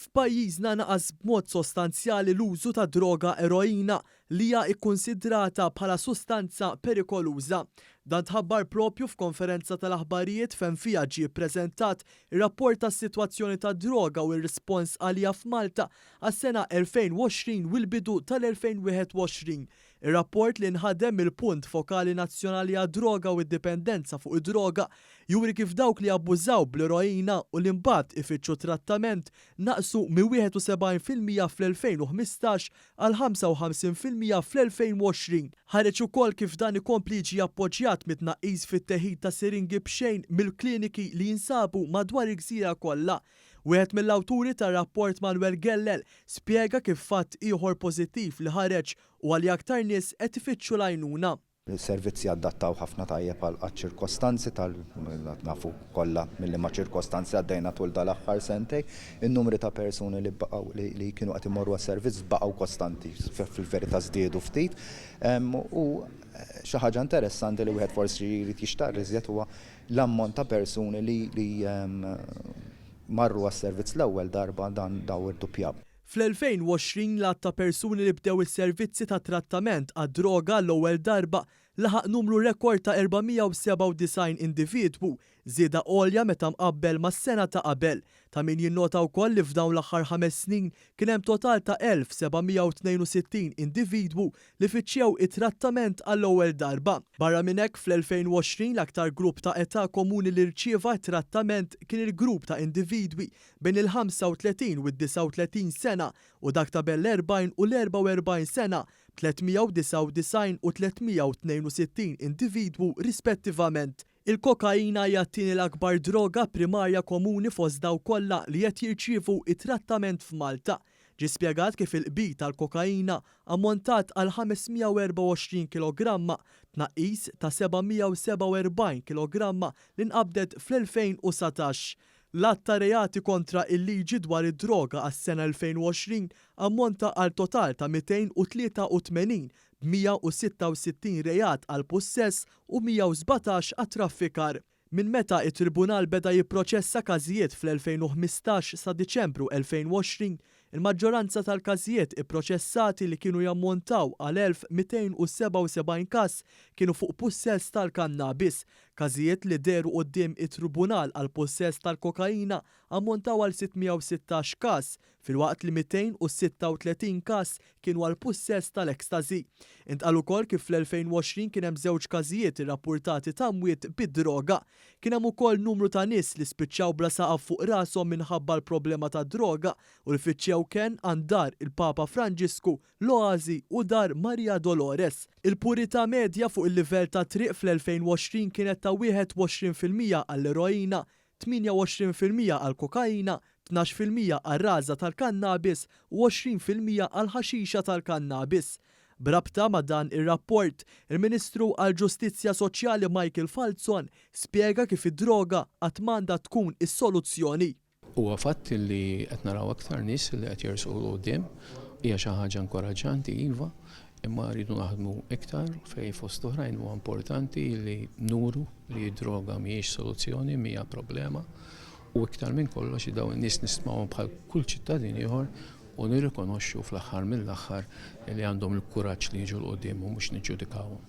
F'pajjiżna naqas b'mod sostanzjali l-użu ta' droga eroina li hija kkunsidrata bħala sustanza perikoluża. Dan tħabbar propju f'konferenza tal-aħbarijiet fejn fiha ġie ppreżentat ir-rapport tas-sitwazzjoni tad droga u r-rispons għaliha f'Malta għas-sena 2020 u l-bidu tal-2021. Ir-rapport li nħadem il-punt fokali nazzjonali għad-droga u d-dipendenza fuq id-droga juri kif dawk li abbużaw bl-eroina u li mbagħad ifittxu trattament naqsu mi 71% fl-2015 għal 55% fl-2020. Ħareġ ukoll kif dan ikompli jiġi appoġġjat mit-tnaqqis fit-teħid ta' siringi b'xejn mill-kliniki li jinsabu madwar il-gżira kollha. Wieħed mill-awturi tar-rapport Manuel Gellel spjega kif fatt ieħor pożittiv li ħareġ u għalli aktar nies qed ifittxu l-għajnuna. Il-servizzi adattaw ħafna tajjeb għal-ċirkostanzi nafu kollha milli ma' ċirkostanzi għaddejna tul dal-aħħar sentej, in-numri ta' persuni li baqgħu li kienu qed imorru għas-servizz baqgħu kostanti, fil-verità żdiedu ftit. U xi ħaġa interessanti li wieħed forsi jrid jixtaq iżjed huwa l-ammont ta' persuni li marru għas-servizz l-ewwel darba dan daw irdupjaw. Fl-2020 l-att ta' persuni li bdew is-servizzi ta' trattament għad-droga l-ewwel darba laħaq numru rekord ta' 497 individwu, żieda għolja meta mqabbel mas-sena ta' qabel. Ta' min jinnota wkoll li f'dawn l-aħħar 5 snin kien hemm total ta' 1762 individwu li fittxew it-trattament għall-ewwel darba. Barra minn hekk fl-2020 l-aktar grupp ta' età komuni li rċieva trattament kien il-grupp ta' individwi bejn il-35 u d-39 sena u dak ta' bell 40 u l-44 sena 399 u 362 individwu rispettivament. Il-kokaina hija t-tieni l-akbar droga primarja komuni fost daw kollha li qed jirċievu it-trattament f'Malta. Ġie spjegat kif il-qbit tal-kokaina ammontat għal 524 kg, tnaqqis ta' 747 kg li nqabdet fl-2019. L-att ta' reati kontra il-liġi dwar id-droga għas-sena 2020 ammonta għal total ta' 283 b'166 rejat għal possess u 117 għat traffikar. Minn meta it-Tribunal beda jipproċessa każijiet fl-2015 sa Diċembru 2020, il-maġġoranza tal-każijiet ipproċessati li kienu jammontaw għal 1277 każ kienu fuq possess tal-kannabis. Każijiet li deru quddiem it-Tribunal għal possess tal-kokaina ammontaw għal 616 każ, filwaqt li 236 każ kienu għal possess tal-ekstażi. Intqal ukoll kif fl-2020 kien hemm żewġ każijiet irrappurtati ta' mwiet bid-droga. Kien hemm ukoll numru ta' nies li spiċċaw bla saqaf fuq rashom minħabba l-problema ta' droga u li fittxew kien għand dar il-Papa Franġisku, l-Oażi u dar Maria Dolores. Il-purità medja fuq il-livell ta' triq fl-2020 kienet ta' 21% għall-eroina, 28% għall-kokaina, 12% għal-raża tal-kannabis u 20% għal-ħaxixa tal-kannabis. Brabta ma' dan ir-rapport, il-Ministru għall-Ġustizzja Soċjali Michael Falzon spjega kif id-droga qatt m'għandha tkun is-soluzzjoni. Huwa fatt li qed naraw aktar nies li qed jersqu l qudiem hija xi ħaġa inkoraġġanti iva, imma rridu naħdmu iktar fejn fost oħrajn huwa importanti li nuru li d-droga mhijiex soluzzjoni, mhija problema u iktar minn kollox dawn in-nies nisma'hom bħal kull ċittadin ieħor u nirrikonoxxu fl-aħħar mill-aħħar li għandhom il-kuraġġ li jiġu l qudiem u mhux niġġudikawhom.